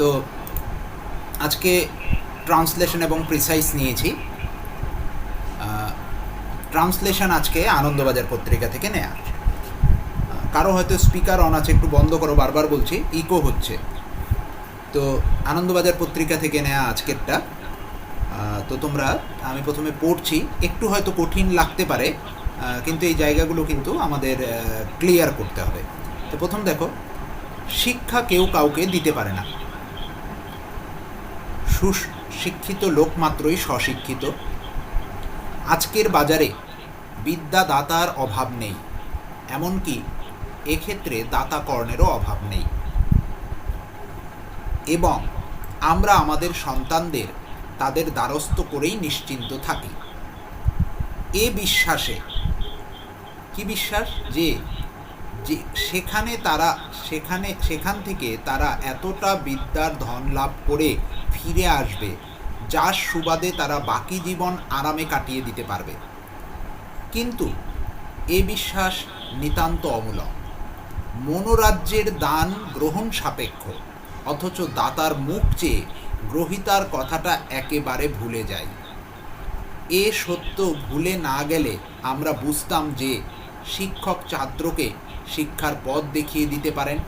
তো আজকে ট্রান্সলেশন এবং প্রিসাইজ নিয়েছি। ট্রান্সলেশন আজকে আনন্দবাজার পত্রিকা থেকে নেয়া। কারো হয়তো স্পিকার অন আছে, একটু বন্ধ করো, বারবার বলছি, ইকো হচ্ছে। তো আনন্দবাজার পত্রিকা থেকে নেয়া আজকেরটা। তো তোমরা, আমি প্রথমে পড়ছি, একটু হয়তো কঠিন লাগতে পারে, কিন্তু এই জায়গাগুলো কিন্তু আমাদের ক্লিয়ার করতে হবে। তো প্রথম দেখো, শিক্ষা কেউ কাউকে দিতে পারে না। সুশিক্ষিত লোক মাত্রই স্বশিক্ষিত। আজকের বাজারে বিদ্যাদাতার অভাব নেই, এমনকি এক্ষেত্রে দাতা কর্ণেরও অভাব নেই। এবং আমরা আমাদের সন্তানদের তাদের দ্বারস্থ করেই নিশ্চিন্ত থাকি এ বিশ্বাসে। কি বিশ্বাস? যে সেখান থেকে তারা এতটা বিদ্যার ধন লাভ করে ফিরে আসবে, যার সুবাদে তারা বাকি জীবন আরামে কাটিয়ে দিতে পারবে। কিন্তু এ বিশ্বাস নিতান্ত অমূলক। মনোরাজ্যের দান গ্রহণ সাপেক্ষ, অথচ দাতার মুখ চেয়ে গ্রহীতার কথাটা একেবারে ভুলে যাই। এ সত্য ভুলে না গেলে আমরা বুঝতাম যে শিক্ষক ছাত্রকে শিক্ষার পথ দেখিয়ে দিতে পারেন,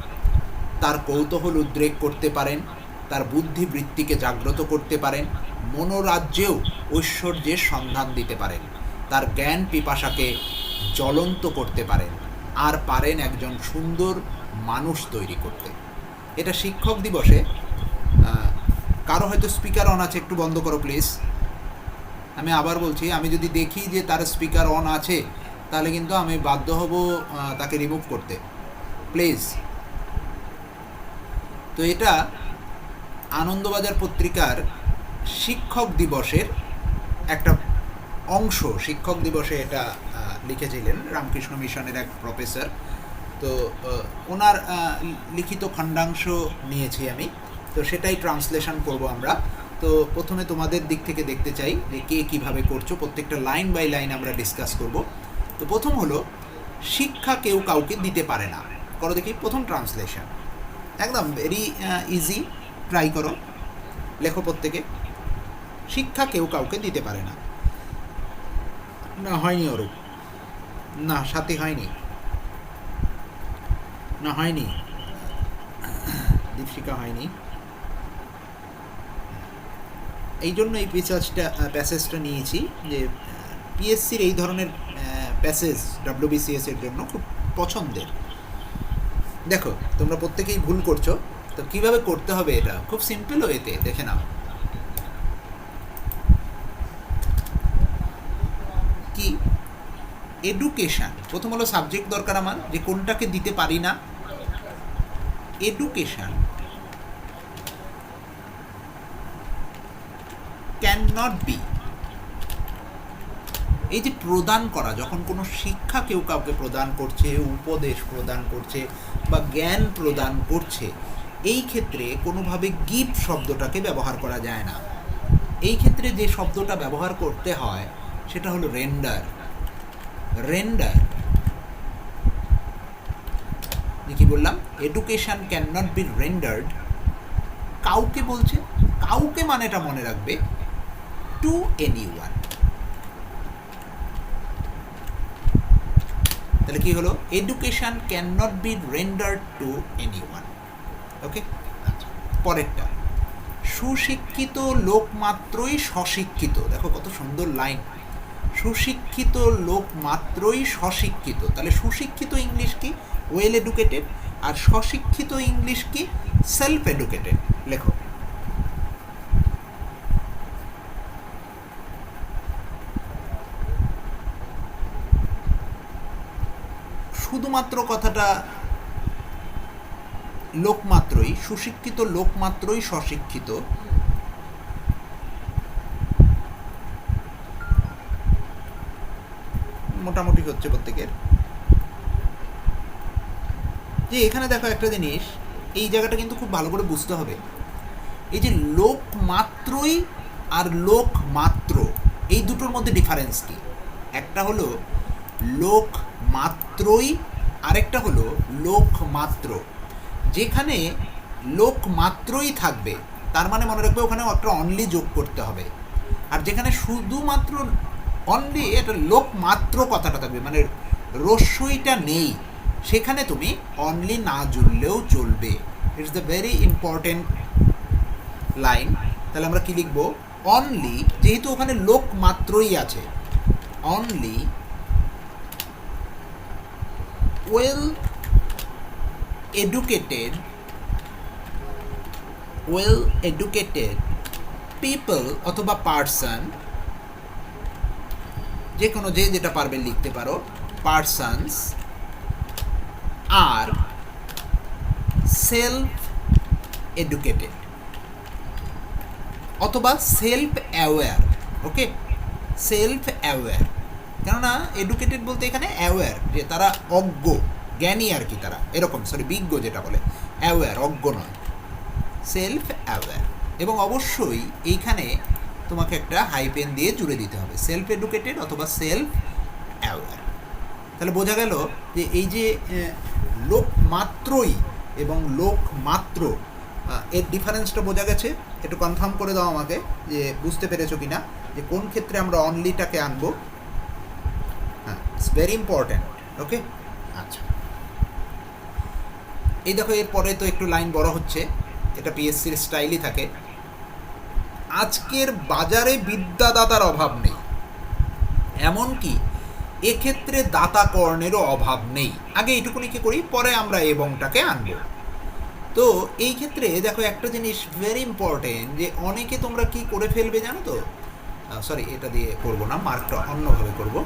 তার কৌতূহল উদ্রেক করতে পারেন, তার বুদ্ধিবৃত্তিকে জাগ্রত করতে পারেন, মনোরাজ্যেও ঐশ্বর্যের সন্ধান দিতে পারেন, তার জ্ঞান পিপাসাকে জ্বলন্ত করতে পারেন, আর পারেন একজন সুন্দর মানুষ তৈরি করতে। এটা শিক্ষক দিবসে। কারো হয়তো স্পিকার অন আছে, একটু বন্ধ করো প্লিজ। আমি আবার বলছি, আমি যদি দেখি যে তার স্পিকার অন আছে, তাহলে কিন্তু আমি বাধ্য হব তাকে রিমুভ করতে, প্লিজ। তো এটা আনন্দবাজার পত্রিকার শিক্ষক দিবসের একটা অংশ। শিক্ষক দিবসে এটা লিখেছিলেন রামকৃষ্ণ মিশনের এক প্রফেসর। তো ওনার লিখিত খণ্ডাংশ নিয়েছি আমি, তো সেটাই ট্রান্সলেশন করব আমরা। তো প্রথমে তোমাদের দিক থেকে দেখতে চাই যে কে কীভাবে করছো, প্রত্যেকটা লাইন বাই লাইন আমরা ডিসকাস করব। তো প্রথম হলো, শিক্ষা কেউ কাউকে দিতে পারে না। করো দেখি প্রথম ট্রান্সলেশন, একদম ভেরি ইজি, ট্রাই করো, লেখো প্রত্যেকে। শিক্ষা কেউ কাউকে দিতে পারে না। না হয়নি অরূপ, না সাথে হয়নি, না হয়নি, দীপশিকা হয়নি। এই জন্য এই প্যাসেজটা নিয়েছি, যে পিএসসির এই ধরনের প্যাসেজ ডাব্লিউবিসিএস এর জন্য খুব পছন্দের। দেখো তোমরা প্রত্যেকেই ভুল করছো, তো কিভাবে করতে হবে এটা খুব সিম্পল ওয়েতে দেখে নাও। কি এডুকেশন, প্রথম হলো সাবজেক্ট দরকার আমার, যে কোনটাকে দিতে পারি না। এডুকেশন ক্যান নট বি, এই যে প্রদান করা, যখন কোনো শিক্ষা কেউ কাউকে প্রদান করছে, উপদেশ প্রদান করছে বা জ্ঞান প্রদান করছে, এই ক্ষেত্রে কোনোভাবে গিভ শব্দটাকে ব্যবহার করা যায় না। এই ক্ষেত্রে যে শব্দটা ব্যবহার করতে হয় সেটা হলো রেন্ডার। রেন্ডার, কি বললাম? Education can not be rendered. কাউকে বলছে, কাউকে মানেটা মনে রাখবে, টু এনিওয়ান। তাহলে কি হলো? Education can not be rendered to anyone. Okay, পরেরটা, সুশিক্ষিত লোক মাত্রই স্বশিক্ষিত। দেখো কত সুন্দর লাইন, সুশিক্ষিত লোক মাত্রই স্বশিক্ষিত। তাহলে সুশিক্ষিত ইংলিশ কি? Well educated. আর স্বশিক্ষিত ইংলিশ কি? Self educated. লেখো। শুধুমাত্র কথাটা লোকমাত্রই, সুশিক্ষিত লোকমাত্রই স্বশিক্ষিত, মোটামুটি হচ্ছে প্রত্যেকের। যে এখানে দেখো একটা জিনিস, এই জায়গাটা কিন্তু খুব ভালো করে বুঝতে হবে। এই যে লোক মাত্রই আর লোক মাত্র, এই দুটোর মধ্যে ডিফারেন্স কি? একটা হলো লোক মাত্রই, আরেকটা হলো লোক মাত্র। যেখানে লোক মাত্রই থাকবে, তার মানে মনে রাখবে ওখানে একটা অনলি যোগ করতে হবে। আর যেখানে শুধুমাত্র অনলি একটা লোক মাত্র কথাটা থাকবে, মানে রস্যইটা নেই, সেখানে তুমি অনলি না জুড়লেও চলবে। It's the very important line. তাহলে আমরা কি লিখব? অনলি, যেহেতু ওখানে লোক মাত্রই আছে, অনলি ওয়েল এডুকেটেড পিপল অথবা পার্সন, যে কোনো যে যেটা পারবে লিখতে পারো, পার্সনস আর সেলফ এডুকেটেড অথবা সেলফ অ্যাওয়্যার। ওকে, সেলফ অ্যাওয়্যার, কেননা এডুকেটেড বলতে এখানে অ্যাওয়্যার, যে তারা অজ্ঞ, জ্ঞানী আর কি, তারা এরকম, সরি বিজ্ঞ যেটা বলে, অ্যাওয়্যার অজ্ঞ নয়, সেলফ অ্যাওয়্যার। এবং অবশ্যই এইখানে তোমাকে একটা হাইপেন দিয়ে জুড়ে দিতে হবে, সেলফ এডুকেটেড অথবা সেলফ অ্যাওয়্যার। তাহলে বোঝা গেল যে এই যে লোক মাত্রই এবং লোক মাত্র, এর ডিফারেন্সটা বোঝা গেছে? একটু কনফার্ম করে দাও আমাকে যে বুঝতে পেরেছো কি না, যে কোন ক্ষেত্রে আমরা অনলিটাকে আনবো। হ্যাঁ, ইটস ভেরি ইম্পর্ট্যান্ট। ওকে, আচ্ছা, এই দেখো এরপরে তো একটু লাইন বড় হচ্ছে, এটা পিএসসির স্টাইলই থাকে। আজকের বাজারে বিদ্যাদাতার অভাব নেই, এমনকি এক্ষেত্রে দাতা কর্ণেরও অভাব নেই। আগে এইটুকুনি কি করি, পরে আমরা এবংটাকে আনবো। তো এই ক্ষেত্রে দেখো একটা জিনিস ভেরি ইম্পর্টেন্ট, যে অনেকে তোমরা কি করে ফেলবে জানো তো, সরি এটা দিয়ে করবো না, মার্কটা অন্যভাবে করব,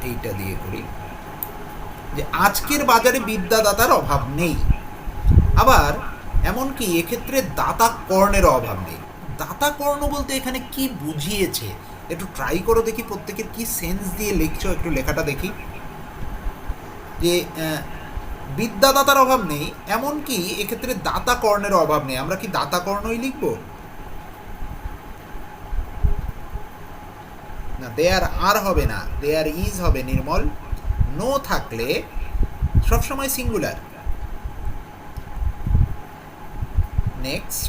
এইটা দিয়ে করি, যে আজকের বাজারে বিদ্যাদাতার অভাব নেই, আবার এমনকি এক্ষেত্রে দাতা কর্ণেরও অভাব নেই। দাতা কর্ণ বলতে এখানে কি বুঝিয়েছে একটু ট্রাই করো দেখি, প্রত্যেকের কি সেন্স দিয়ে লিখছো, একটু লেখাটা দেখি। যে বিদ্যাদাতার অভাব নেই, এমনকি এক্ষেত্রে দাতা কর্ণের অভাব নেই, আমরা কি দাতা কর্ণই লিখব না? দেয়ার আর হবে না, দেয়ার ইজ হবে নির্মল। নো থাকলে সবসময় সিঙ্গুলার। নেক্সট,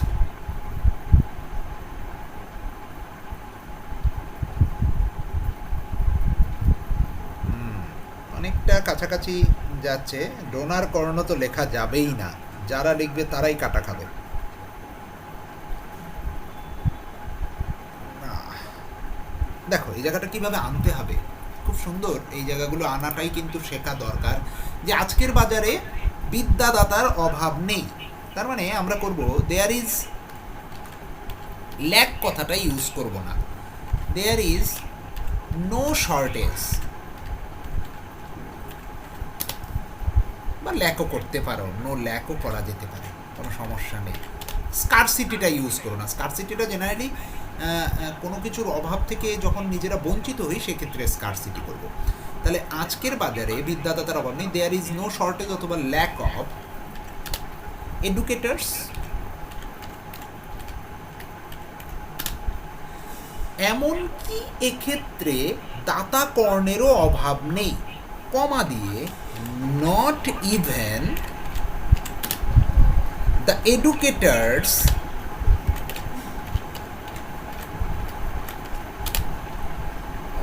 অনেকটা কাছাকাছি যাচ্ছে। ডোনার কর্ণ তো লেখা যাবেই না, যারা লিখবে তারাই কাটা খাবে। দেখো এই জায়গাটা কিভাবে আনতে হবে, খুব সুন্দর, এই জায়গাগুলো আনাটাই কিন্তু শেখা দরকার। যে আজকের বাজারে বিদ্যাদাতার অভাব নেই, তার মানে আমরা করব দেয়ার ইজ, ল্যাক কথাটা ইউজ করব না, দেয়ার ইজ নো শর্টেজ, বা ল্যাকও করতে পারো, নো ল্যাকও করা যেতে পারে, কোনো সমস্যা নেই। স্কারসিটিটা ইউজ করো না, স্কারসিটিটা জেনারেলি কোনো কিছুর অভাব থেকে যখন নিজেরা বঞ্চিত হই সেক্ষেত্রে স্কারসিটি করব। তাহলে আজকের বাজারে বিদ্যাদাতার অভাব নেই, দেয়ার ইজ নো শর্টেজ অথবা ল্যাক অফ এডুকেটার্স, এমনকি এক্ষেত্রে দাতা কর্ণেরও অভাব নেই, কমা দিয়ে not even the educators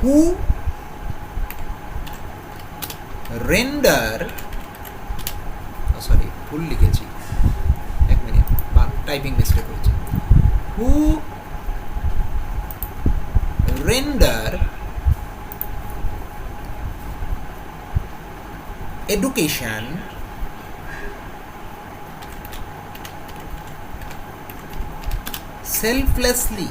who render, sorry ভুল লিখেছি, এক মিনিট, টাইপিং মিস্টেক হয়েছে, who render education selflessly.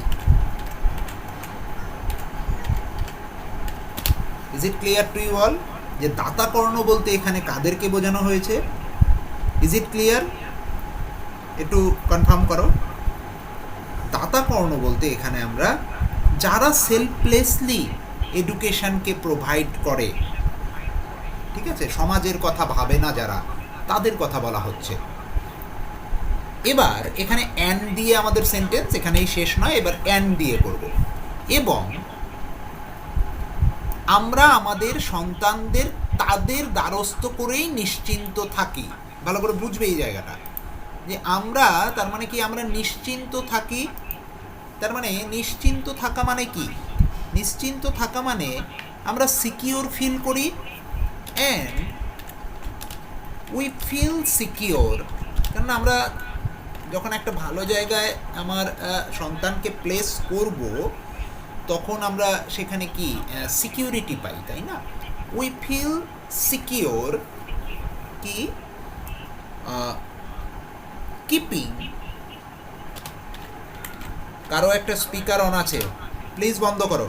Is it clear to you all? যে দাতা কর্ণ বলতে এখানে কাদেরকে বোঝানো হয়েছে? Is it clear? একটু কনফার্ম করো। দাতা কর্ণ বলতে এখানে আমরা যারা সেলফলেসলি এডুকেশনকে প্রোভাইড করে, ঠিক আছে, সমাজের কথা ভাবে না যারা, তাদের কথা বলা হচ্ছে। এবার এখানে অ্যান্ড দিয়ে আমাদের সেন্টেন্স এখানেই শেষ নয়, এবার অ্যান্ড দিয়ে করব। এবং আমরা আমাদের সন্তানদের তাদের দ্বারস্থ করেই নিশ্চিন্ত থাকি। ভালো করে বুঝবে এই জায়গাটা, যে আমরা তার মানে কি আমরা নিশ্চিন্ত থাকি। তার মানে নিশ্চিন্ত থাকা মানে কি? নিশ্চিন্ত থাকা মানে আমরা সিকিওর ফিল করি, অ্যান্ড উই ফিল সিকিওর। কারণ আমরা যখন একটা ভালো জায়গায় আমার সন্তানকে প্লেস করব, তখন আমরা সেখানে কি সিকিউরিটি পাই, তাই না? উই ফিল সিকিওর কি কিপিং। কারো একটা স্পিকার অন আছে, প্লিজ বন্ধ করো,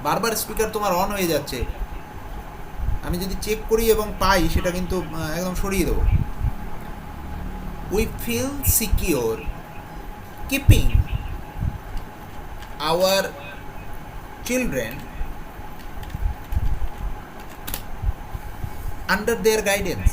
বারবার স্পিকার তোমার অন হয়ে যাচ্ছে। আমি যদি চেক করি এবং পাই সেটা কিন্তু একদম সরিয়ে দেবো। We feel secure keeping our children under their guidance.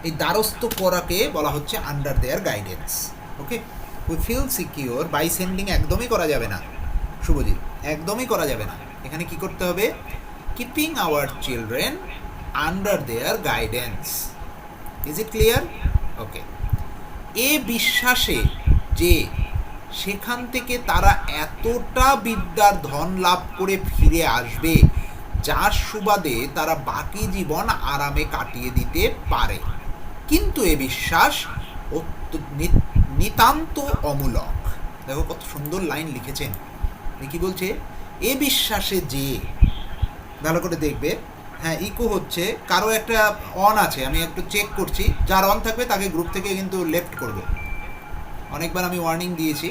এই দ্বারস্থ করাকে বলা হচ্ছে under their guidance. Okay, we feel secure by sending একদমই করা যাবে না শুভজিৎ, একদমই করা যাবে না। এখানে কি করতে হবে? Keeping our children under their guidance. Is it clear? Okay. এ বিশ্বাসে যে সেখান থেকে তারা এতটা বিদ্যার ধন লাভ করে ফিরে আসবে যার সুবাদে তারা বাকি জীবন আরামে কাটিয়ে দিতে পারে। কিন্তু এ বিশ্বাস নিতান্ত অমূলক। দেখো কত সুন্দর লাইন লিখেছেন। কি বলছে? এ বিশ্বাসে যে, ভালো করে দেখবে। হ্যাঁ, ইকো হচ্ছে, কারো একটা অন আছে, আমি একটু চেক করছি। যার অন থাকবে তাকে গ্রুপ থেকে কিন্তু লেফট করব। অনেকবার আমি ওয়ার্নিং দিয়েছি।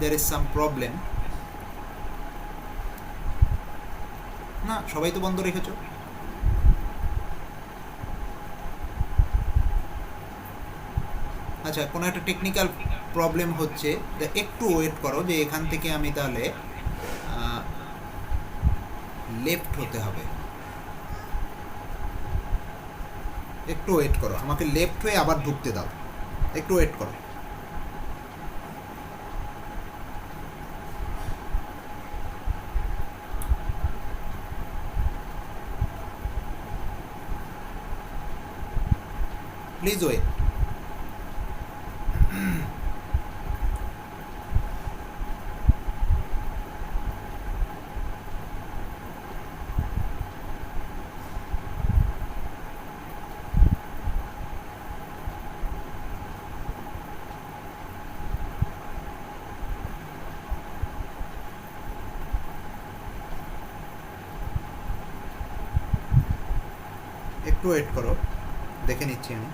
there is some problem. না, সবাই তো বন্ধ রেখেছো। আচ্ছা, কোনো একটা টেকনিক্যাল প্রবলেম হচ্ছে, একটু ওয়েট করো, যে এখান থেকে আমি তাহলে লেফট হতে হবে। একটু ওয়েট করো, আমাকে লেফট হয়ে আবার ঢুকতে দাও, একটু ওয়েট করো। Please wait. একটু ওয়েট করো, দেখে নিচ্ছি আমি।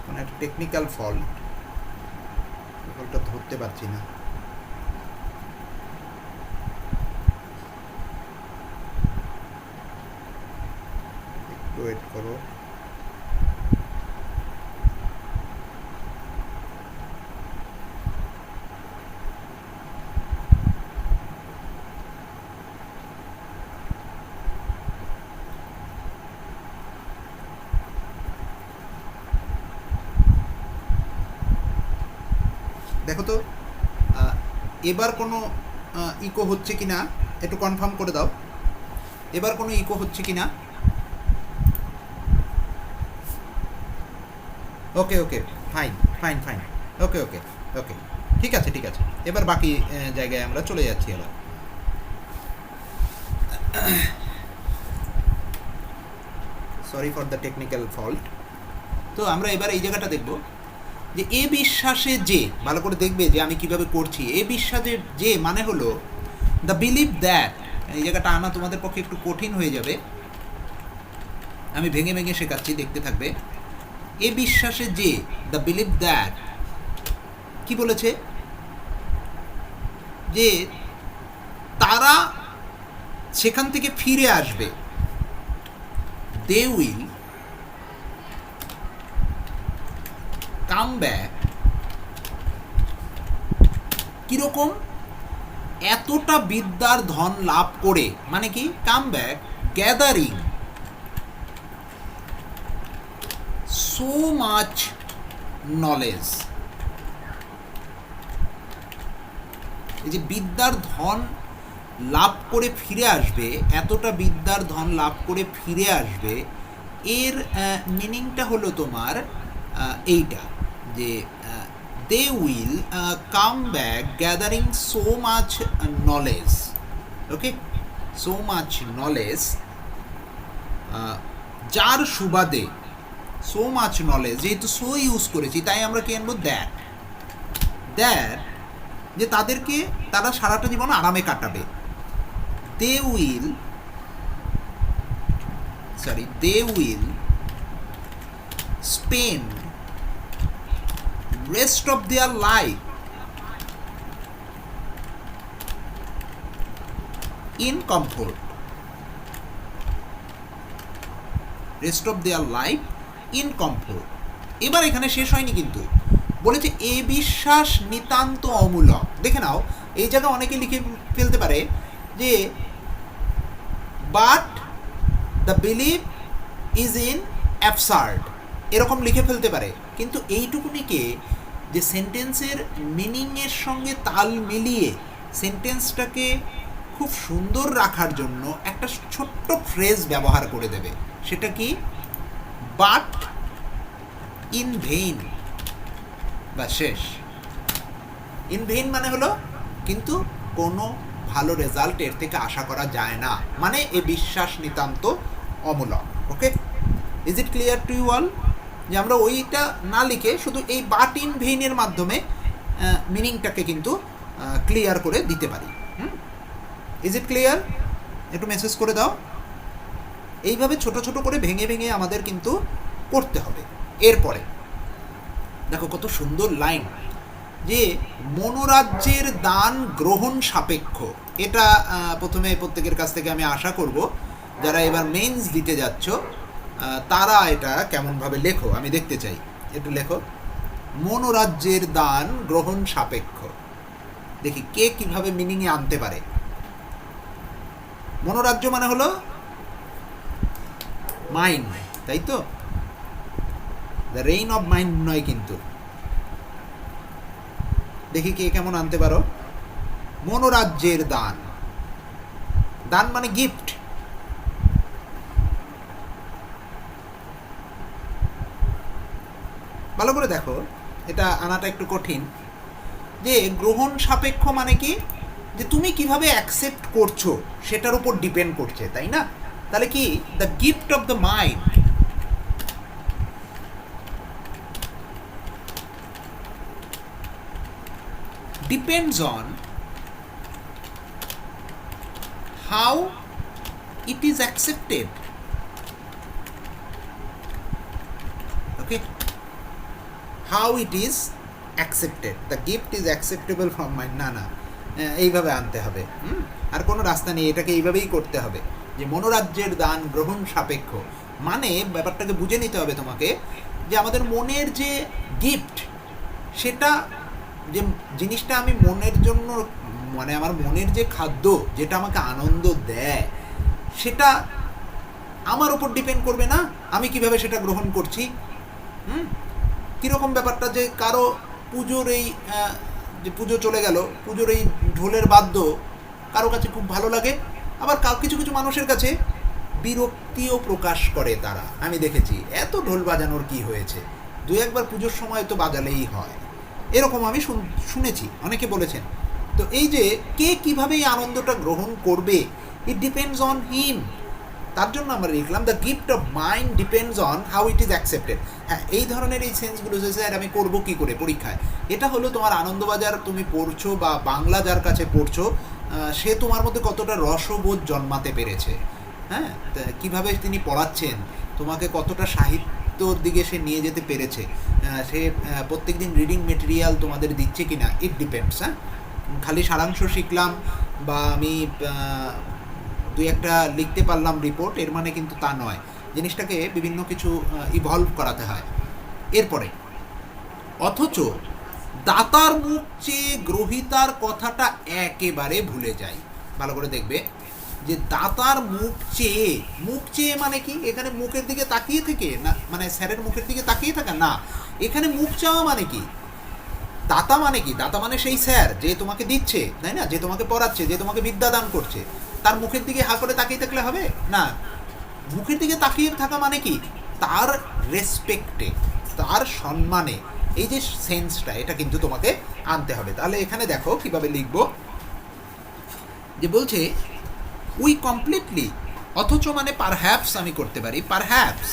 কোনো একটা টেকনিক্যাল ফল্টটা ধরতে পারছি না। একটু ওয়েট করো। দেখো তো এবার কোনো ইকো হচ্ছে কি না, একটু কনফার্ম করে দাও। এবার কোনো ইকো হচ্ছে কি না? ওকে ওকে, ফাইন ফাইন ফাইন, ওকে ওকে ওকে, ঠিক আছে ঠিক আছে। এবার বাকি জায়গায় আমরা চলে যাচ্ছি এবার। Sorry for the technical fault. তো আমরা এবার এই জায়গাটা দেখব, যে এ বিশ্বাসে যে, ভালো করে দেখবে যে আমি কিভাবে করছি। এ বিশ্বাসে যে মানে হলো দ্য বিলিভ দ্যাট। এই জায়গাটা আনা তোমাদের পক্ষে একটু কঠিন হয়ে যাবে, আমি ভেঙে ভেঙে শেখাচ্ছি, দেখতে থাকবে। এ বিশ্বাসে যে, দ্য বিলিভ দ্যাট, কি বলেছে? যে তারা সেখান থেকে ফিরে আসবে। They will come back. কীরকম? এতটা বিদ্যার ধন লাভ করে, মানে কি come back gathering so much knowledge. এই যে বিদ্যার ধন লাভ করে ফিরে আসবে, এতটা বিদ্যার ধন লাভ করে ফিরে আসবে, এর মিনিংটা হলো তোমার এইটা যে they will come back gathering so much knowledge. Okay, so much knowledge, যার সুবাদে, সো মাচ নলেজ যেহেতু সো ইউজ করেছি তাই আমরা কি আনবো দ্যাট, দ্যাট যে তাদেরকে, তারা সারাটা জীবন আরামে কাটাবে। They will spend rest of their life in comfort, rest of their life in comfort। এবার এখানে শেষ হয়নি কিন্তু, বলেছে এ বিশ্বাস নিতান্ত অমূলক। দেখে নাও, এই জায়গায় অনেকে লিখে ফেলতে পারে যে but the believe is in absurd, এরকম লিখে ফেলতে পারে, কিন্তু এইটুকুনিকে যে সেন্টেন্সের মিনিংয়ের সঙ্গে তাল মিলিয়ে সেন্টেন্সটাকে খুব সুন্দর রাখার জন্য একটা ছোট্ট ফ্রেজ ব্যবহার করে দেবে। সেটা কি? বাট ইন ভেইন, বা শেষ। ইন ভেইন মানে হলো কিন্তু কোনো ভালো রেজাল্ট এর থেকে আশা করা যায় না, মানে এ বিশ্বাস নিতান্ত অমূলক। Okay, is it clear to you all? যে আমরা ওইটা না লিখে শুধু এই বাট ইন ভেইনের মাধ্যমে মিনিংটাকে কিন্তু ক্লিয়ার করে দিতে পারি। Is it clear? একটু মেসেজ করে দাও। এইভাবে ছোট ছোট করে ভেঙে ভেঙে আমাদের কিন্তু করতে হবে। এরপরে দেখো কত সুন্দর লাইন, যে মনোরাজ্যের দান গ্রহণ সাপেক্ষ। এটা প্রথমে প্রত্যেকের কাছ থেকে আমি আশা করব যারা এবার মেইনস দিতে যাচ্ছ তারা এটা কেমনভাবে লেখো আমি দেখতে চাই। একটু লেখো, মনোরাজ্যের দান গ্রহণ সাপেক্ষ। দেখি কে কিভাবে মিনিংয়ে আনতে পারে। মনোরাজ্য মানে হলো মাইন্ড, তাই তো? দ্য রেইন অফ মাইন্ড নয় কিন্তু। দেখি কে কেমন আনতে পারো। মনোরাজ্যের দান, দান মানে গিফট। ভালো করে দেখো, এটা আনাটা একটু কঠিন। যে গ্রহণ সাপেক্ষ মানে কি, যে তুমি কিভাবে অ্যাকসেপ্ট করছো সেটার উপর ডিপেন্ড করছে, তাই না? তাহলে কি, the gift of the mind depends on how it is accepted. Okay, how it is accepted, the gift is acceptable from my না এইভাবে আনতে হবে। আর কোনো রাস্তা নেই, এটাকে এইভাবেই করতে হবে যে মনোরাজ্যের দান গ্রহণ সাপেক্ষ। মানে ব্যাপারটাকে বুঝে নিতে হবে তোমাকে, যে আমাদের মনের যে গিফট, সেটা যে জিনিসটা আমি মনের জন্য, মানে আমার মনের যে খাদ্য যেটা আমাকে আনন্দ দেয়, সেটা আমার উপর ডিপেন্ড করবে না আমি কিভাবে সেটা গ্রহণ করছি। কীরকম ব্যাপারটা, যে কারো পুজোর এই যে পুজো চলে গেল, পুজোর এই ঢোলের বাদ্য কারো কাছে খুব ভালো লাগে, আবার কিছু কিছু মানুষের কাছে বিরক্তিও প্রকাশ করে তারা। আমি দেখেছি এত ঢোল বাজানোর কি হয়েছে, দু একবার পুজোর সময় তো বাজালেই হয়, এরকম আমি শুনেছি, অনেকে বলেছেন। তো এই যে কে কীভাবে এই আনন্দটা গ্রহণ করবে, ইট ডিপেন্ডস অন হিম। তার জন্য আমরা লিখলাম the gift of mind depends on how it is accepted. হ্যাঁ, এই ধরনের এই সেন্সগুলো যে স্যার আমি করবো কী করে পরীক্ষায়, এটা হলো তোমার আনন্দবাজার তুমি পড়ছো বা বাংলা যার কাছে পড়ছো, সে তোমার মধ্যে কতটা রসবোধ জন্মাতে পেরেছে। হ্যাঁ, কীভাবে তিনি পড়াচ্ছেন, তোমাকে কতটা সাহিত্যর দিকে সে নিয়ে যেতে পেরেছে, সে প্রত্যেক দিন রিডিং মেটেরিয়াল তোমাদের দিচ্ছে কি না, ইট ডিপেন্ডস। হ্যাঁ, খালি সারাংশ শিখলাম বা আমি দুই একটা লিখতে পারলাম রিপোর্ট, এর মানে কিন্তু তা নয়। জিনিসটাকে বিভিন্ন কিছু ইভলভ করাতে হয়। এরপরে অথচ দাতার মুখ চেয়ে গ্রহিতার কথাটা একেবারে ভুলে যায়। ভালো করে দেখবে যে দাতার মুখ চেয়ে মানে কি, এখানে মুখের দিকে তাকিয়ে থেকে না, মানে স্যারের মুখের দিকে তাকিয়ে থাকা না, এখানে মুখ চাওয়া মানে কি, দাতা মানে কি, দাতা মানে সেই স্যার যে তোমাকে দিচ্ছে, তাই না, যে তোমাকে পড়াচ্ছে, যে তোমাকে বিদ্যা দান করছে, তার মুখের দিকে হা করে তাকিয়ে থাকলে হবে না। মুখের দিকে তাকিয়ে থাকা মানে কি, তার রেসপেক্টে, তার সম্মানে, এই যে সেন্সটা, এটা কিন্তু তোমাকে আনতে হবে। তাহলে এখানে দেখো কিভাবে লিখবো, যে বলছে উই কমপ্লিটলি, অথচ মানে পারহ্যাপস আমি করতে পারি, পারহ্যাপস,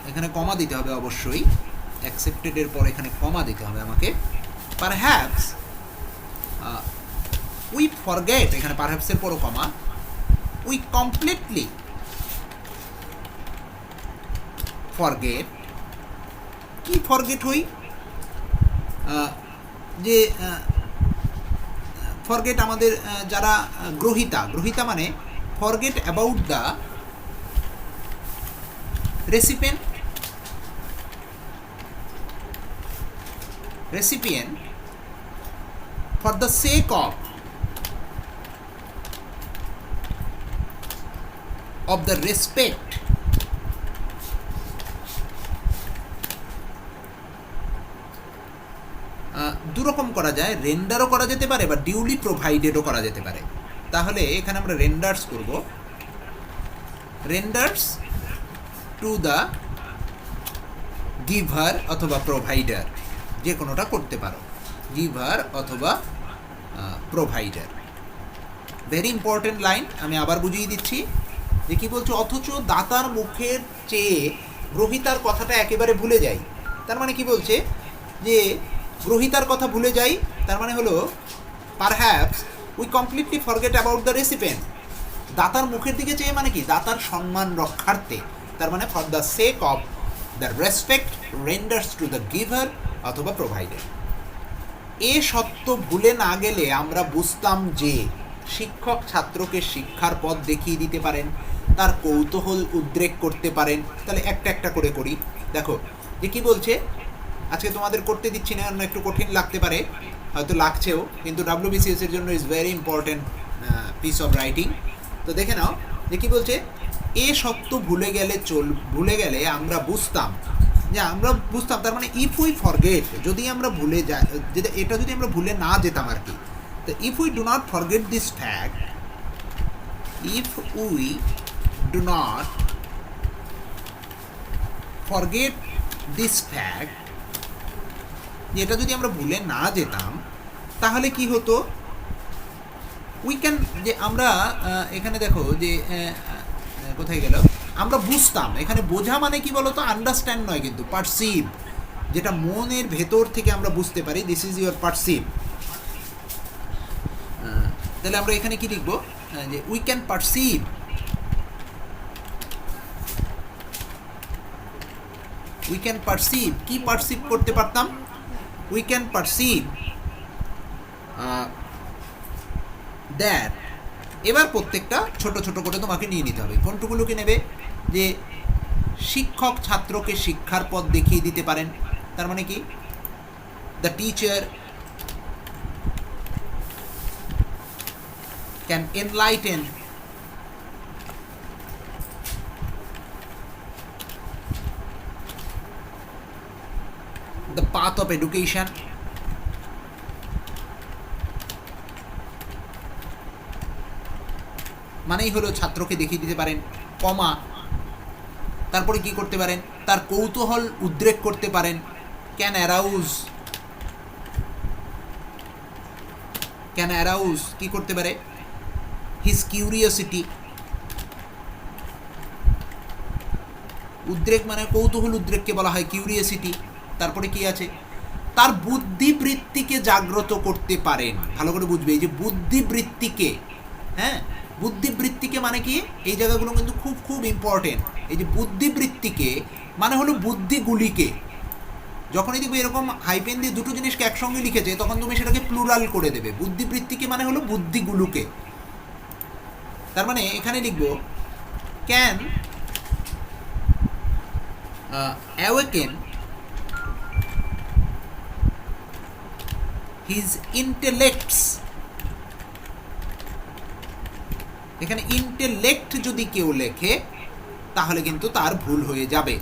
এখানে কমা দিতে হবে অবশ্যই, অ্যাকসেপ্টেডের পর এখানে কমা দিতে হবে আমাকে, পারহ্যাপস উই ফরগেট, এখানে পারহ্যাপসের পরও কমা, উই কমপ্লিটলি ফরগেট, কি ফরগেট হই, যে ফরগেট আমাদের যারা গ্রহিতা, গ্রহিতা মানে forget about the recipient, recipient for the sake of the respect দুরকম করা যায়, রেন্ডারও করা যেতে পারে বা ডিউলি প্রোভাইডেডও করা যেতে পারে। তাহলে এখানে আমরা রেন্ডার্স করব, রেন্ডার্স টু দ্য গিভার অথবা প্রোভাইডার, যে কোনোটা করতে পারো, গিভার অথবা প্রোভাইডার। ভেরি ইম্পর্টেন্ট লাইন, আমি আবার বুঝিয়ে দিচ্ছি যে কী বলছো, অথচ দাতার মুখের চেয়ে গ্রহিতার কথাটা একেবারে ভুলে যাই। তার মানে কি বলছে, যে গ্রহিতার কথা ভুলে যাই, তার মানে হলো perhaps we completely forget about the recipient, দাতার মুখের দিকে চেয়ে মানে কি, দাতার সম্মান রক্ষার্থে, তার মানে for the sake of the respect renders to the giver অথবা প্রোভাইডার। এ সত্য ভুলে না গেলে আমরা বুঝতাম যে শিক্ষক ছাত্রকে শিক্ষার পথ দেখিয়ে দিতে পারেন, তার কৌতূহল উদ্রেক করতে পারেন। তাহলে একটা একটা করে করি, দেখো যে কী বলছে, আজকে তোমাদের করতে দিচ্ছি না, একটু কঠিন লাগতে পারে, হয়তো লাগছেও, কিন্তু WBCS এর জন্য is very important piece of writing. তো দেখে নাও যে কী বলছে, এ সত্য ভুলে গেলে আমরা বুঝতাম, যে আমরা বুঝতাম, তার মানে ইফ উই ফরগেট, যদি আমরা ভুলে যাই, এটা যদি আমরা ভুলে না যেতাম আর কি, তো if we do not forget this fact, if we do not forget this fact, এটা যদি আমরা ভুলে না যেতাম, তাহলে কি হতো, উই ক্যান, যে আমরা এখানে দেখো যে কোথায় গেল, আমরা বুঝতাম, এখানে বোঝা মানে কি বলতো, আন্ডারস্ট্যান্ড নয় কিন্তু পারসিভ, যেটা মনের ভেতর থেকে আমরা বুঝতে পারি, দিস ইজ ইউর পারসিভ। তাহলে আমরা এখানে কি লিখবো, যে we can perceive, we can perceive, কি পারসিভ করতে পারতাম, উই ক্যান পারসিভ দ্যাট। এবার প্রত্যেকটা ছোট ছোট করে তোমাকে নিয়ে নিতে হবে, কোনটুকুলোকে নেবে, যে শিক্ষক ছাত্রকে শিক্ষার পথ দেখিয়ে দিতে পারেন, তার মানে কি, the teacher can enlighten the path of education, মানেই হলো ছাত্রকে দেখিয়ে দিতে পারেন, কমা, তারপরে কি করতে পারেন, তার কৌতূহল উদ্রেক করতে পারেন, ক্যান অ্যারাউজ কি করতে পারে, হিজ কিউরিওসিটি, উদ্রেক মানে কৌতূহল উদ্রেককে বলা হয় কিউরিওসিটি। তারপরে কি আছে, তার বুদ্ধিবৃত্তিকে জাগ্রত করতে পারেন। ভালো করে বুঝবে, এই যে বুদ্ধিবৃত্তিকে, হ্যাঁ, বুদ্ধিবৃত্তিকে মানে কি, এই জায়গাগুলো কিন্তু খুব খুব ইম্পর্টেন্ট। এই যে বুদ্ধিবৃত্তিকে মানে হলো বুদ্ধিগুলিকে, যখনই দেখবে এরকম হাইপেন দিয়ে দুটো জিনিসকে একসঙ্গে লিখেছে, তখন তুমি সেটাকে প্লুরাল করে দেবে, বুদ্ধিবৃত্তিকে মানে হলো বুদ্ধিগুলোকে। তার মানে এখানে লিখবো ক্যান অ্যাওয়েকেন হিজ ইন্টেলেক্টস, এখানে ইন্টেলেক্ট যদি কেউ লেখে তাহলে কিন্তু তার ভুল হয়ে যাবে।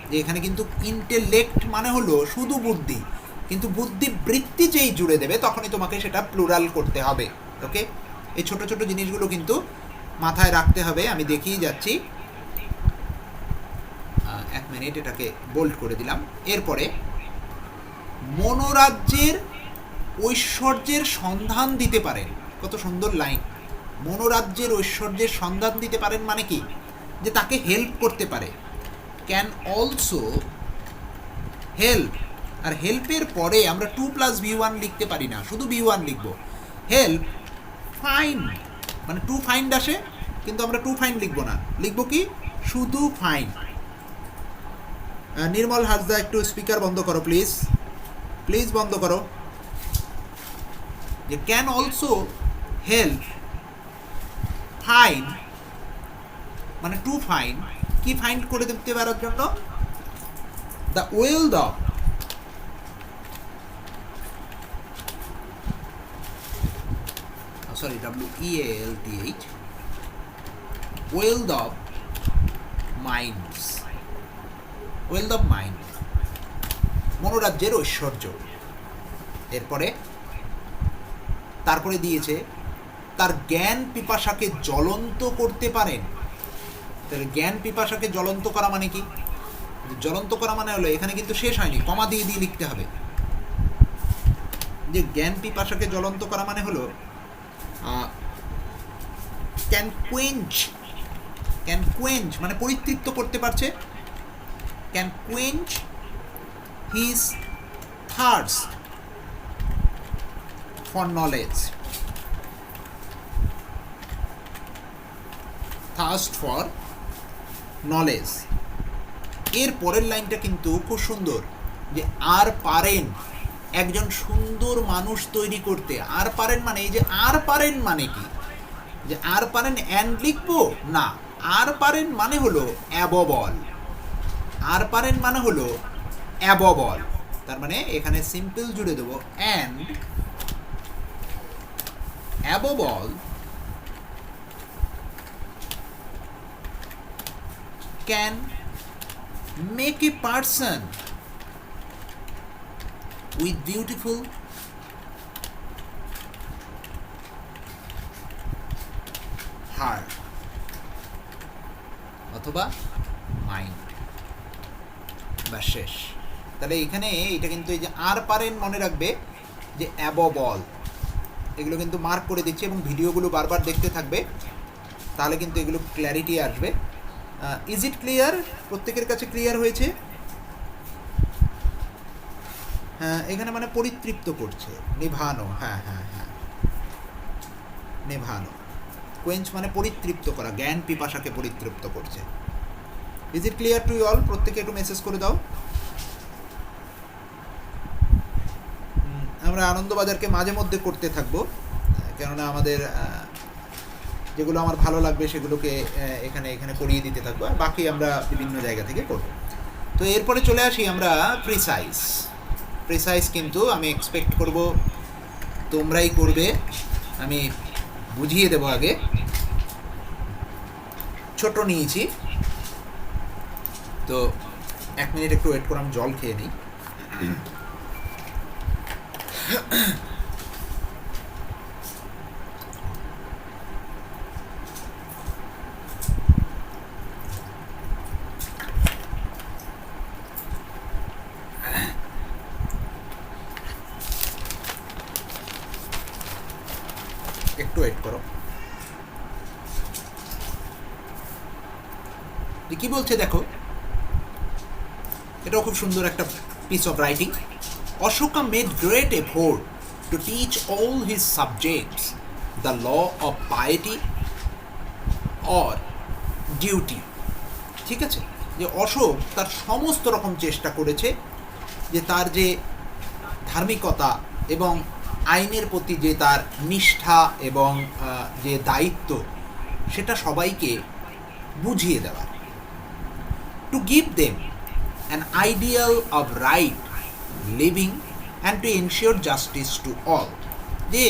যে এখানে কিন্তু ইন্টেলেক্ট মানে হলো শুধু বুদ্ধি, কিন্তু বুদ্ধি বৃত্তি যেই জুড়ে দেবে তখনই তোমাকে সেটা প্লুরাল করতে হবে। ওকে, এই ছোট ছোট জিনিসগুলো কিন্তু মাথায় রাখতে হবে। আমি দেখিয়ে যাচ্ছি, এক মিনিট, এটাকে বোল্ড করে দিলাম। এরপরে মনোরাজ্যের ঐশ্বর্যের সন্ধান দিতে পারেন, কত সুন্দর লাইন। মনোরাজ্যের ঐশ্বর্যের সন্ধান দিতে পারেন মানে কি, যে তাকে হেল্প করতে পারে। ক্যান অলসো হেল্প, আর হেল্পের পরে আমরা 2+V1 লিখতে পারি না, শুধু V1 লিখব। হেল্প ফাইন্ড, মানে টু ফাইন্ড আসে, কিন্তু আমরা টু ফাইন্ড লিখবো না, লিখবো কি শুধু ফাইন্ড। নির্মল হাসদা, একটু স্পিকার বন্ধ করো প্লিজ, প্লিজ বন্ধ করো। যে ক্যান অলসো হেল্প ফাইন্ড, মানে টু ফাইন্ড, কি ফাইন্ড করে দিতে পারার জন্য, the wealth of, sorry WEALTH, wealth of minds, wealth of mind, মনোরাজ্যের ঐশ্বর্য। এরপরে তারপরে দিয়েছে তার জ্ঞান পিপাসাকে জ্বলন্ত করতে পারেন। তাহলে জ্ঞান পিপাসাকে জ্বলন্ত করা মানে কি, জ্বলন্ত করা মানে হলো, এখানে কিন্তু শেষ হয়নি, কমা দিয়ে দিয়ে লিখতে হবে। যে জ্ঞান পিপাসাকে জ্বলন্ত করা মানে হলো ক্যান কোয়েঞ্চ, ক্যান কোয়েঞ্চ মানে পরিতৃপ্ত করতে পারছে, can quench his thirst for knowledge, thirst for knowledge. এর পরের লাইনটা কিন্তু খুব সুন্দর, যে আর পারেন একজন সুন্দর মানুষ তৈরি করতে। আর পারেন মানে, এই যে আর পারেন মানে কি, যে আর পারেন অ্যান্ড লিখবো না, আর পারেন মানে হলো অ্যাববল, আর পারেন মানে হলো অ্যাববল। তার মানে এখানে সিম্পল জুড়ে দেবো and able can make a person with beautiful heart অথবা মাইন্ড, বা শেষ। তাহলে এখানে এটা কিন্তু এই যে আর পারেন মনে রাখবে, যে অ্যাববল, এগুলো কিন্তু মার্ক করে দিচ্ছি এবং ভিডিওগুলো বারবার দেখতে থাকবে, তাহলে কিন্তু এগুলো ক্ল্যারিটি আসবে। Is it clear? প্রত্যেকের কাছে ক্লিয়ার হয়েছে? হ্যাঁ, এখানে মানে পরিতৃপ্ত করছে, নিভানো, হ্যাঁ হ্যাঁ হ্যাঁ, নেভানো। কোয়েঞ্চ মানে পরিতৃপ্ত করা, জ্ঞান পিপাসাকে পরিতৃপ্ত করছে। Is it clear to you all? প্রত্যেকে একটু মেসেজ করে দাও। আমরা আনন্দবাজারকে মাঝে মধ্যে করতে থাকবো, কেননা আমাদের যেগুলো আমার ভালো লাগবে সেগুলোকে এখানে এখানে করিয়ে দিতে থাকবো, আর বাকি আমরা বিভিন্ন জায়গা থেকে করব। তো এরপরে চলে আসি আমরা প্রিসাইজ। প্রিসাইজ কিন্তু আমি এক্সপেক্ট করব তোমরাই করবে, আমি বুঝিয়ে দেবো। আগে ছোট নিয়েছি, তো 1 মিনিট একটু ওয়েট করে আমি জল খেয়ে নিই। একটু ওয়েট করো। কি বলছে দেখো, এটাও খুব সুন্দর একটা piece of writing. Ashoka made great effort to teach all his subjects the law of piety or duty. ঠিক আছে, যে অশোক তার সমস্ত রকম চেষ্টা করেছে যে তার যে ধার্মিকতা এবং আইনের প্রতি যে তার নিষ্ঠা এবং যে দায়িত্ব, সেটা সবাইকে বুঝিয়ে দেওয়ার। To give them an ideal of right living and to ensure justice to all. যে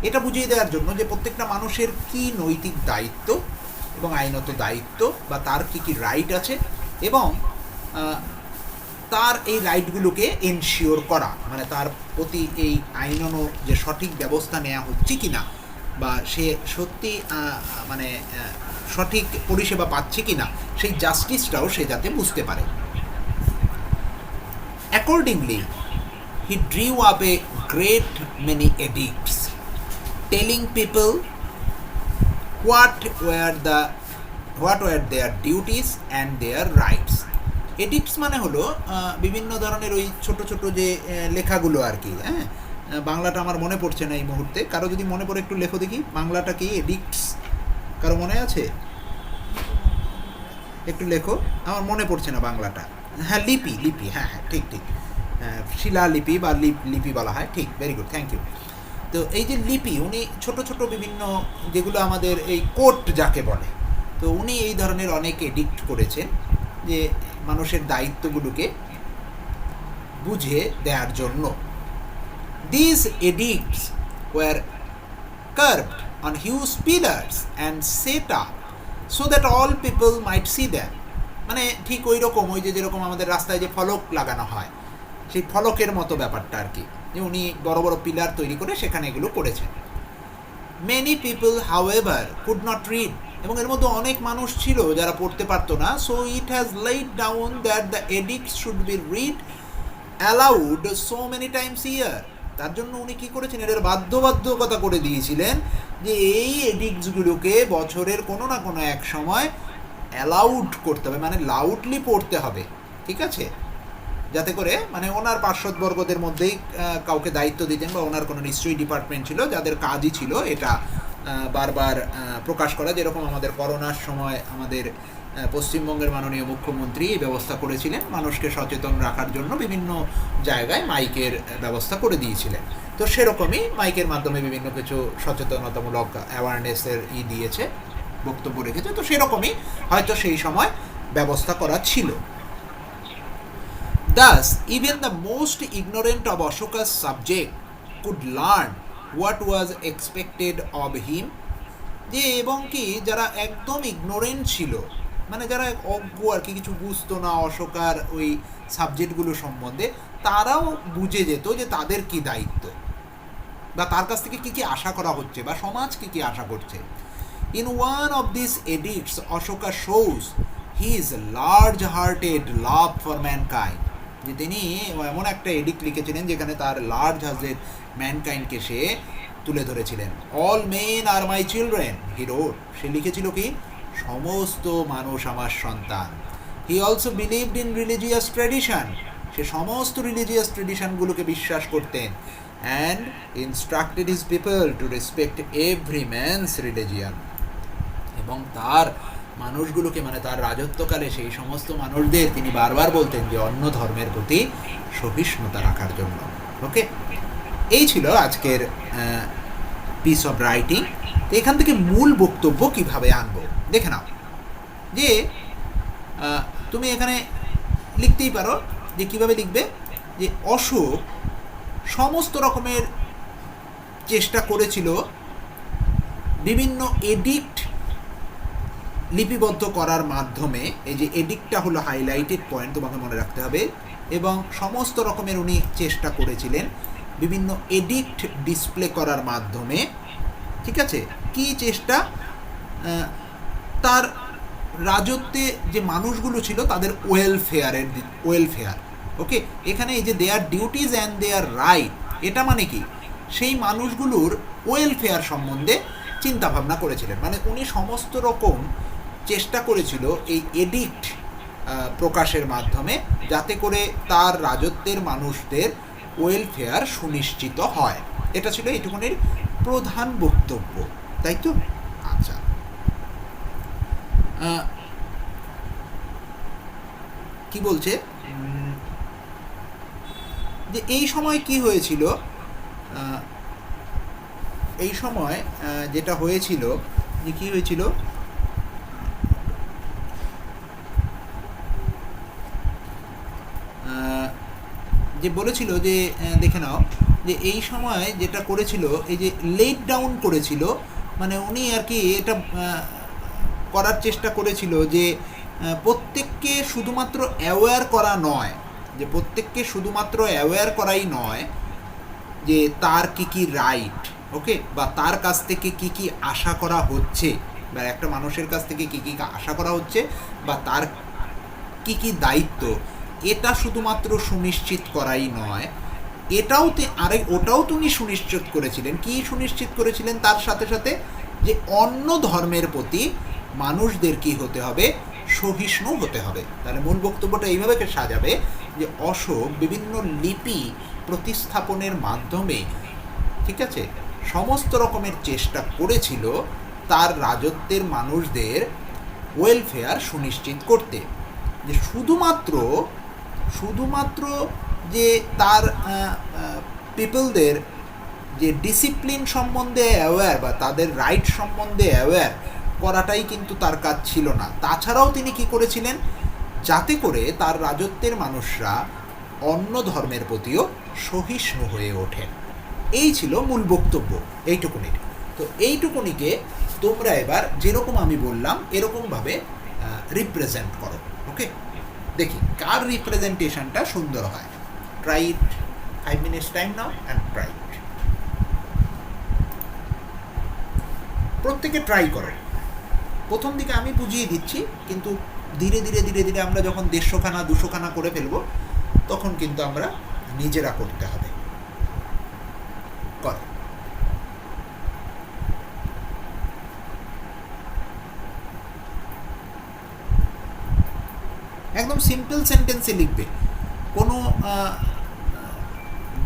এটা বুঝিয়ে দেওয়ার জন্য যে প্রত্যেকটা মানুষের কী নৈতিক দায়িত্ব এবং আইনত দায়িত্ব বা তার কী কী রাইট আছে, এবং তার এই রাইটগুলোকে এনশিওর করা, মানে তার প্রতি এই আইনানো যে সঠিক ব্যবস্থা নেওয়া হচ্ছে কি না, বা সে সত্যি মানে সঠিক পরিষেবা পাচ্ছে কি না, সেই জাস্টিসটাও সে যাতে বুঝতে পারে। Accordingly he drew up a great many edicts telling people what were their duties and their rights. Edicts মানে হলো বিভিন্ন ধরনের ওই ছোট ছোট যে লেখাগুলো আর কি। হ্যাঁ, বাংলাটা আমার মনে পড়ছে না এই মুহূর্তে, কারো যদি মনে পড়ে একটু লেখো দেখি বাংলাটা কি এডিক্টস, কারো মনে আছে? একটু লেখো, আমার মনে পড়ছে না বাংলাটা। হ্যাঁ, লিপি, লিপি, হ্যাঁ হ্যাঁ ঠিক ঠিক, শিলালিপি বা লিপি বলা হয়, ঠিক, ভেরি গুড, থ্যাংক ইউ। তো এই যে লিপি, উনি ছোট ছোট বিভিন্ন যেগুলো আমাদের এই কোর্ট যাকে বলে, তো উনি এই ধরনের অনেক এডিক্ট করেছেন যে মানুষের দায়িত্বগুলোকে বুঝে দেওয়ার জন্য। This edicts were carved on huge pillars and set up so that all people might see them. মানে ঠিক ওই রকম, ওই যে যেরকম আমাদের রাস্তায় যে ফলক লাগানো হয়, সেই ফলকের মতো ব্যাপারটা আর কি, যে উনি বড় বড় পিলার তৈরি করে সেখানে এগুলো করেছেন। Many people however could not read, এবং এর মধ্যে অনেক মানুষ ছিল যারা পড়তে পারতো না। So it has laid down that the edicts should be read aloud so many times a year. তার জন্য উনি কী করেছেন, এদের বাধ্যবাধকতা করে দিয়েছিলেন যে এই এডিক্টসগুলোকে বছরের কোনো না কোনো এক সময় অ্যালাউড করতে হবে, মানে লাউডলি পড়তে হবে, ঠিক আছে, যাতে করে মানে ওনার পার্শ্বদবর্গদের মধ্যেই কাউকে দায়িত্ব দিতেন, বা ওনার কোনো নিশ্চয়ই ডিপার্টমেন্ট ছিল যাদের কাজই ছিল এটা বারবার প্রকাশ করা। যেরকম আমাদের করোনার সময় আমাদের পশ্চিমবঙ্গের মাননীয় মুখ্যমন্ত্রী এই ব্যবস্থা করেছিলেন, মানুষকে সচেতন রাখার জন্য বিভিন্ন জায়গায় মাইকের ব্যবস্থা করে দিয়েছিলেন। তো সেরকমই মাইকের মাধ্যমে বিভিন্ন কিছু সচেতনতামূলক অ্যাওয়ারনেসের দিয়েছে, বক্তব্য রেখেছে। তো সেরকমই হয়তো সেই সময় ব্যবস্থা করা ছিল। Thus, even the most ignorant of Ashoka's subject could learn what was expected of him. যে এবং কি যারা একদম ইগনোরেন্ট ছিল, মানে যারা অজ্ঞ আর কি, কিছু বুঝতো না অশোকার ওই সাবজেক্টগুলো সম্বন্ধে, তারাও বুঝে যেত যে তাদের কি দায়িত্ব, বা তার কাছ থেকে কী কী আশা করা হচ্ছে, বা সমাজ কী কী আশা করছে। In one of this edicts Ashoka shows his large hearted love for mankind, যে তিনি এমন একটা এডিক্ট লিখেছিলেন যেখানে তার লার্জ হার্টেড ম্যানকাইন্ডকে সে তুলে ধরেছিলেন। All men are my children, he wrote, সে লিখেছিল কি সমস্ত মানুষ আমার সন্তান। He also believed in religious tradition, সে সমস্ত রিলিজিয়াস ট্র্যাডিশনগুলোকে বিশ্বাস করতেন। And instructed his people to respect every man's religion, এবং তার মানুষগুলোকে, মানে তার রাজত্বকালে সেই সমস্ত মানুষদের তিনি বারবার বলতেন যে অন্য ধর্মের প্রতি সহিষ্ণুতা রাখার জন্য। ওকে, এই ছিল আজকের পিস অফ রাইটিং। তো এখান থেকে মূল বক্তব্য কিভাবে আনবো দেখে নাও। যে তুমি এখানে লিখতেই পারো যে কিভাবে লিখবে, যে অশোক সমস্ত রকমের চেষ্টা করেছিল বিভিন্ন এডিক্ট লিপিবদ্ধ করার মাধ্যমে। এই যে এডিক্টটা হলো হাইলাইটেড পয়েন্ট, তোমাকে মনে রাখতে হবে। এবং সমস্ত রকমের উনি চেষ্টা করেছিলেন বিভিন্ন এডিক্ট ডিসপ্লে করার মাধ্যমে, ঠিক আছে। কি চেষ্টা? তার রাজত্বে যে মানুষগুলো ছিল তাদের ওয়েলফেয়ার। ওকে, এখানে এই যে দেয়ার ডিউটিজ অ্যান্ড দেয়ার রাইট, এটা মানে কি সেই মানুষগুলোর ওয়েলফেয়ার সম্বন্ধে চিন্তাভাবনা করেছিলেন। মানে উনি সমস্ত রকম চেষ্টা করেছিল এই এডিক্ট প্রকাশের মাধ্যমে, যাতে করে তার রাজত্বের মানুষদের ওয়েলফেয়ার সুনিশ্চিত হয়। এটা ছিল এইটুকুনির প্রধান বক্তব্য, তাই তো? আচ্ছা, কি বলছে যে এই সময় কি হয়েছিল, এই সময় যেটা হয়েছিল, যে কি হয়েছিল, যে বলেছিল যে দেখে নাও যে এই সময় যেটা করেছিল, এই যে লেট ডাউন করেছিল, মানে উনি আর কি এটা করার চেষ্টা করেছিল যে প্রত্যেককে শুধুমাত্র অ্যাওয়্যার করা নয়, যে প্রত্যেককে শুধুমাত্র অ্যাওয়্যার করাই নয় যে তার কি কি রাইট, ওকে, বা তার কাছ থেকে কি কি আশা করা হচ্ছে, বা একটা মানুষের কাছ থেকে কি কি আশা করা হচ্ছে, বা তার কি কি দায়িত্ব, এটা শুধুমাত্র সুনিশ্চিত করাই নয়, এটাও ওটাও তিনি সুনিশ্চিত করেছিলেন। কি সুনিশ্চিত করেছিলেন? তার সাথে সাথে যে অন্য ধর্মের প্রতি মানুষদের কি হতে হবে? সহিষ্ণু হতে হবে। তাহলে মূল বক্তব্যটা এইভাবে সাজাবে যে অশোক বিভিন্ন লিপি প্রতিস্থাপনের মাধ্যমে, ঠিক আছে, সমস্ত রকমের চেষ্টা করেছিল তার রাজত্বের মানুষদের ওয়েলফেয়ার সুনিশ্চিত করতে, যে শুধুমাত্র যে তার পিপলদের যে ডিসিপ্লিন সম্বন্ধে অ্যাওয়্যার বা তাদের রাইট সম্বন্ধে অ্যাওয়্যার করাটাই কিন্তু তার কাজ ছিল না। তাছাড়াও তিনি কি করেছিলেন? যাতে করে তার রাজত্বের মানুষরা অন্য ধর্মের প্রতিও সহিষ্ণু হয়ে ওঠেন। এই ছিল মূল বক্তব্য এইটুকুনির। তো এইটুকুনিকে তোমরা এবার যেরকম আমি বললাম এরকমভাবে রিপ্রেজেন্ট করো। ওকে, দেখি কার রিপ্রেজেন্টেশনটা সুন্দর হয়। Try it, 5 minutes time now and try it. প্রত্যেকে ট্রাই করো। প্রথম দিকে আমি বুঝিয়ে দিচ্ছি, কিন্তু ধীরে ধীরে ধীরে ধীরে আমরা যখন 150খানা 200খানা করে ফেলবো তখন কিন্তু আমরা নিজেরা করতে হবে। কর। একদম সিম্পল সেন্টেন্সে লিখবে, কোনো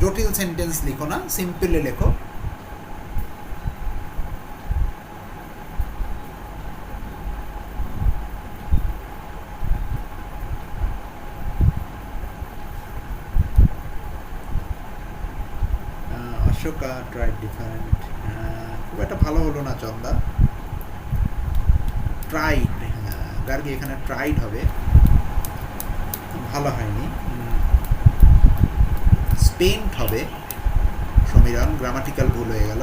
জটিল সেন্টেন্স লিখো না, সিম্পলে লেখো। অশোকা ট্রাইড ডিফারেন্ট, খুব একটা ভালো হলো না চন্দা। ট্রাইড, গার্গি এখানে ট্রাইড হবে, ভালো হয়নি। স্পেন্ট হবে সমীরণ, গ্রামাটিক্যাল ভুল হয়ে গেল।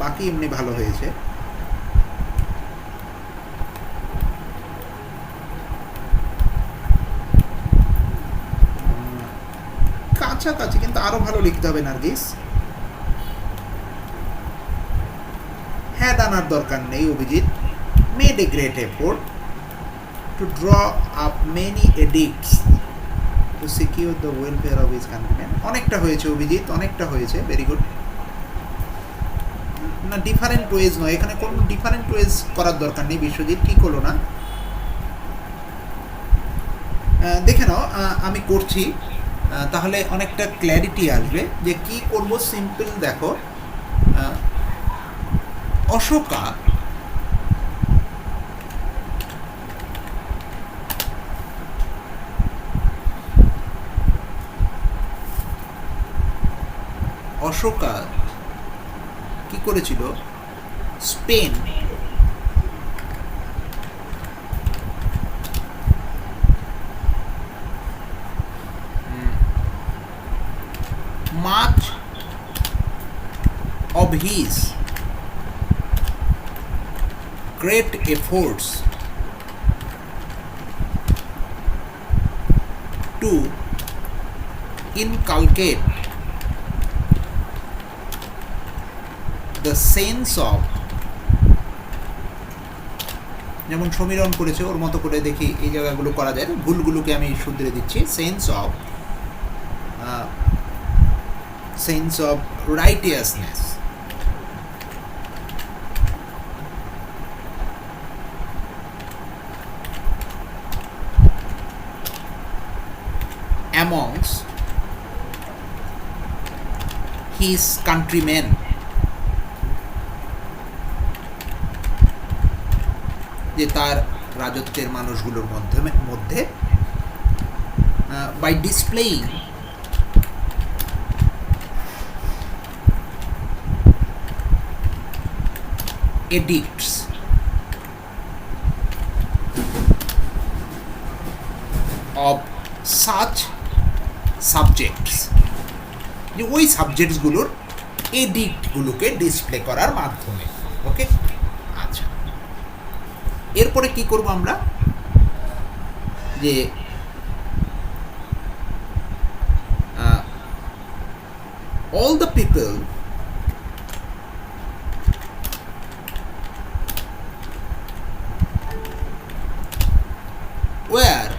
বাকি এমনি ভালো হয়েছে। কাছাকাছি, কিন্তু আরো ভালো লিখতে হবে নার্গিস। হ্যাড আনার দরকার নেই Abhijit. Made a great effort two draw up many edicts to secure the welfare of his countryman. অনেকটা হয়েছে অভিজিৎ, অনেকটা হয়েছে, ভেরি গুড। না, ডিফারেন্ট ওয়েজ নয়, এখানে কোনো ডিফারেন্ট ওয়েজ করার দরকার নেই। বিশ্বজিৎ ঠিক হলো না, দেখে নাও আমি করছি, তাহলে অনেকটা ক্ল্যারিটি আসবে যে কি করব। সিম্পল দেখো, অশোকা কি করেছিল? Spain much of his great efforts to inculcate the sense of, যেমন সমীরণ করেছে ওর মতো করে, দেখি এই জায়গাগুলো করা যায়, ভুলগুলোকে আমি শুধরে দিচ্ছি। sense of righteousness amongst his countrymen, যে তার রাজত্বের মানুষগুলোর মধ্যে by displaying edicts of such subjects, যে ওই সাবজেক্টসগুলোর এডিক্টগুলোকে ডিসপ্লে করার মাধ্যমে। ওকে, আচ্ছা, এরপরে কি করব আমরা, যে all the people were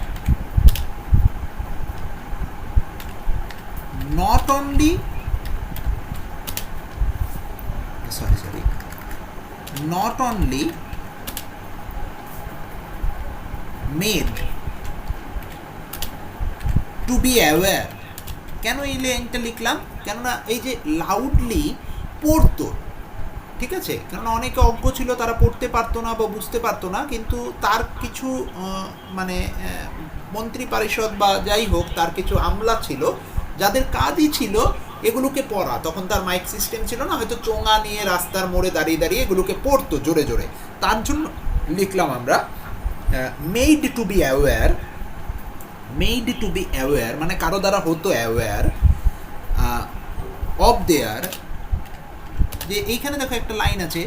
not only made to be aware। কেন এই লাইনটা লিখলাম, কেননা এই যে লাউডলি পড়তো, ঠিক আছে, কেননা অনেকে অজ্ঞ ছিল, তারা পড়তে পারতো না বা বুঝতে পারতো না, কিন্তু তার কিছু মানে মন্ত্রী পরিষদ বা যাই হোক, তার কিছু আমলা ছিল যাদের কাজই ছিল এগুলোকে পড়া। তখন তার মাইক সিস্টেম ছিল না, হয়তো চোঙা নিয়ে রাস্তার মোড়ে দাঁড়িয়ে দাঁড়িয়ে এগুলোকে পড়তো জোরে জোরে। তার জন্য লিখলাম আমরা made to be aware. Made to be aware মানে কারো দ্বারা হতো অ্যাওয়্যার অফ দেয়ার, যে এইখানে দেখো একটা লাইন আছে,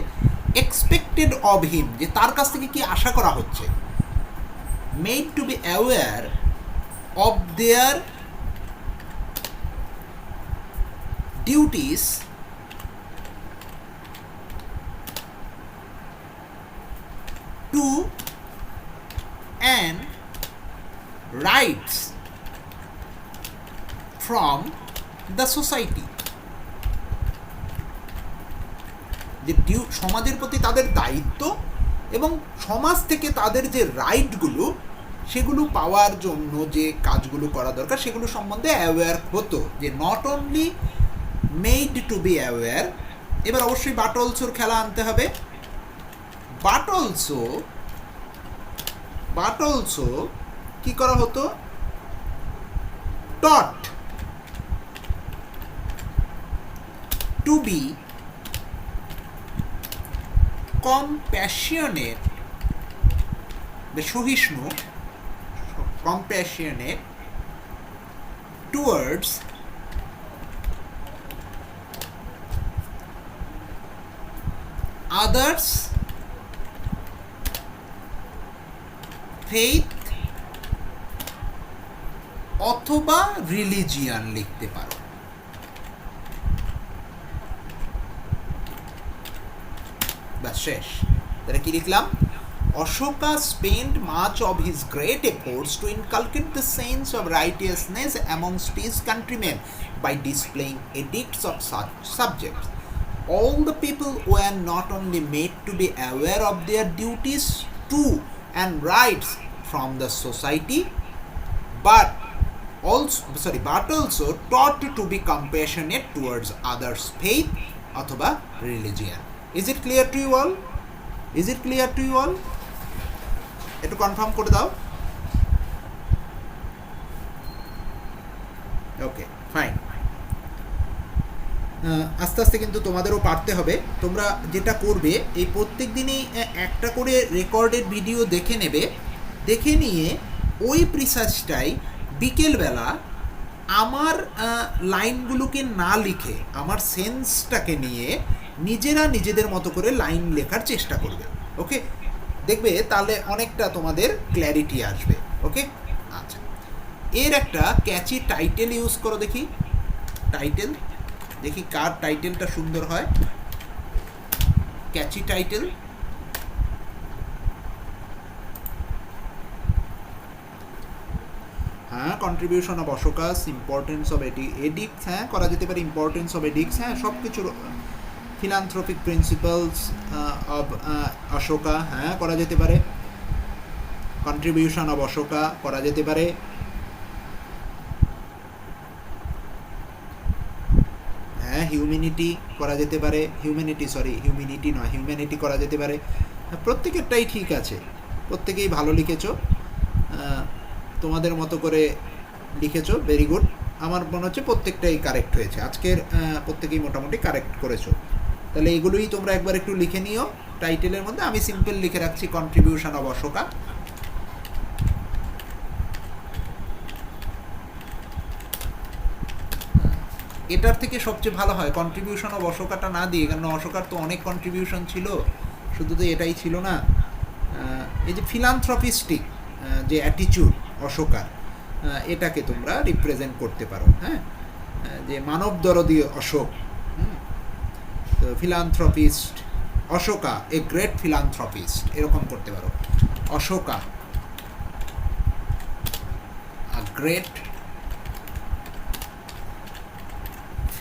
এক্সপেক্টেড অব হিম, যে তার কাছ থেকে কি আশা করা হচ্ছে। Made to be aware of their duties to and rights from the society, যে সমাজের প্রতি তাদের দায়িত্ব এবং সমাজ থেকে তাদের যে রাইটগুলো সেগুলো পাওয়ার জন্য যে কাজগুলো করা দরকার সেগুলো সম্বন্ধে অ্যাওয়্যার হতো। যে not only made to be aware, এবার অবশ্যই বাট অলসোর খেলা আনতে হবে। বাট অলসো কি করা হতো, টট টু বি compassionate, সহিষ্ণু, compassionate towards others faith অথবা রিলিজিয়ান লিখতে পারো। বাস শেষ। তাহলে কি লিখলাম, Ashoka spent much of his great efforts to inculcate the sense of righteousness amongst his countrymen by displaying edicts of such subjects. All the people were not only made to be aware of their duties to and rights from the society, but also taught to be compassionate towards others' faith অথবা religion. Is it clear to you all? Is it clear to you all? একটু confirm করে দাও। ওকে, fine. আস্তে আস্তে কিন্তু তোমাদেরও পারতে হবে। তোমরা যেটা করবে, এই প্রত্যেক দিনই একটা করে রেকর্ডেড ভিডিও দেখে নেবে, দেখে নিয়ে ওই প্রিসাইজটাই বিকেলবেলা আমার লাইনগুলোকে না লিখে আমার সেন্সটাকে নিয়ে নিজেরা নিজেদের মতো করে লাইন লেখার চেষ্টা করবে। ওকে, দেখবে তাহলে অনেকটা তোমাদের ক্ল্যারিটি আসবে। ওকে, আচ্ছা, এর একটা ক্যাচি টাইটেল ইউজ করো দেখি। টাইটেল দেখি কার টাইটেলটা সুন্দর হয়। ক্যাচি টাইটেল, হ্যাঁ, contribution of Ashoka's, importance of edicts, হ্যাঁ করা যেতে পারে। ইম্পর্টেন্স অফ এডিক্টস, হ্যাঁ সব কিছুর। ফিলান্থ্রপিক প্রিন্সিপালস অফ অশোকা, হ্যাঁ করা যেতে পারে। কন্ট্রিবিউশন অফ অশোকা করা যেতে পারে। হ্যাঁ, হিউম্যানিটি করা যেতে পারে। হিউম্যানিটি করা যেতে পারে। প্রত্যেকেরটাই ঠিক আছে, প্রত্যেকেই ভালো লিখেছো, তোমাদের মতো করে লিখেছো, ভেরি গুড। আমার মনে হচ্ছে প্রত্যেকটাই কারেক্ট হয়েছে, আজকের প্রত্যেকেই মোটামুটি কারেক্ট করেছো। তাহলে এগুলোই তোমরা একবার একটু লিখে নিও টাইটেলের মধ্যে। আমি সিম্পল লিখে রাখছি কন্ট্রিবিউশন অফ অশোকা। এটার থেকে সবচেয়ে ভালো হয় কন্ট্রিবিউশন অফ অশোকাটা না দিয়ে, কারণ অশোকার তো অনেক কন্ট্রিবিউশন ছিল, শুধু তো এটাই ছিল না। এই যে ফিলান্থ্রপিস্টিক যে অ্যাটিচিউড অশোকার, এটাকে তোমরা রিপ্রেজেন্ট করতে পারো। হ্যাঁ, যে মানব দরদী অশোক, তো philanthropist Ashoka, a great philanthropist, এরকম করতে পারো। Ashoka a great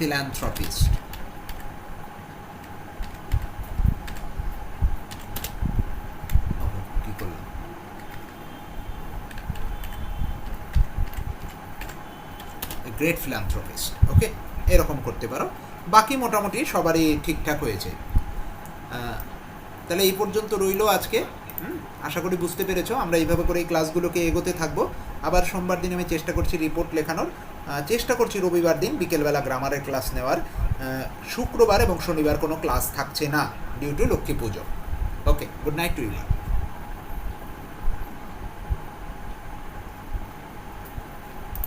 philanthropist. কি করলাম? গ্রেট philanthropist, ওকে, এরকম করতে পারো। বাকি মোটামুটি সবারই ঠিকঠাক হয়েছে। তাহলে এই পর্যন্ত রইলো আজকে। আশা করি বুঝতে পেরেছো। আমরা এইভাবে করে এই ক্লাসগুলোকে এগোতে থাকবো। আবার সোমবার দিন আমি চেষ্টা করছি রিপোর্ট লেখানোর, চেষ্টা করছি রবিবার দিন বিকেলবেলা গ্রামারের ক্লাস নেওয়ার। শুক্রবার এবং শনিবার কোনো ক্লাস থাকছে না due to Lakshmi Puja. Okay, good night to you.